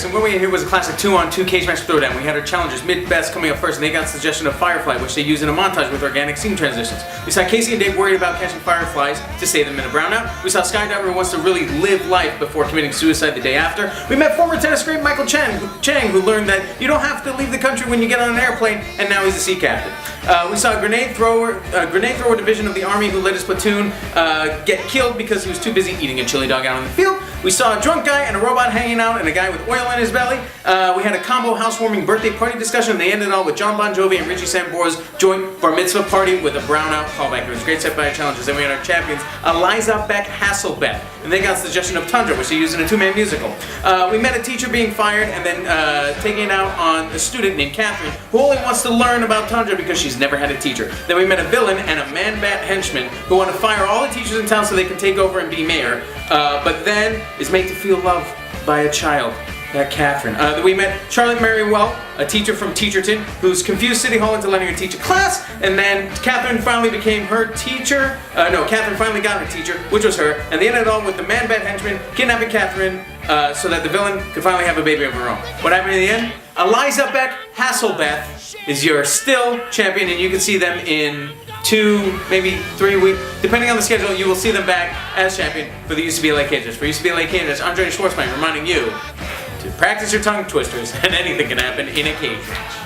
and what we had here was a classic 2-on-2 cage match throwdown. We had our challengers, Midbest, coming up first, and they got a suggestion of Firefly, which they use in a montage with organic scene transitions. We saw Casey and Dave worried about catching fireflies to save them in a brownout. We saw Skydiver who wants to really live life before committing suicide the day after. We met former tennis great Michael Chang, who learned that you don't have to leave the country when you get on an airplane, and now he's a sea captain. We saw a grenade thrower division of the army who led his platoon get killed because he was too busy eating a chili dog out on the field. We saw a drunk guy and a robot hanging out and a guy with oil in his belly. We had a combo housewarming birthday party discussion, and they ended all with John Bon Jovi and Richie Sambora's joint bar mitzvah party with a brownout callback. It was a great set by our challengers. Then we had our champions, ElizaBeck, Hasselbeth, and they got a suggestion of Tundra, which they used in a two-man musical. We met a teacher being fired and then taking it out on a student named Catherine, who only wants to learn about Tundra because she's never had a teacher. Then we met a villain and a man-bat henchman who want to fire all the teachers in town so they can take over and be mayor, but then is made to feel loved by a child. That Catherine. We met Charlotte Merriwell, a teacher from Teacherton, who's confused City Hall into letting her teach a class, and then Catherine finally became her teacher. Catherine finally got her teacher, which was her, and they ended it all with the man-bat henchman kidnapping Catherine so that the villain could finally have a baby of her own. What happened in the end? ElizaBeck Hasselbeth is your still champion, and you can see them in 2, maybe 3 weeks, depending on the schedule. You will see them back as champion for the UCB LA Cagematch. For UCB LA Cagematch, I'm Jonny Svarzabein reminding you to practice your tongue twisters, and anything can happen in a cage match.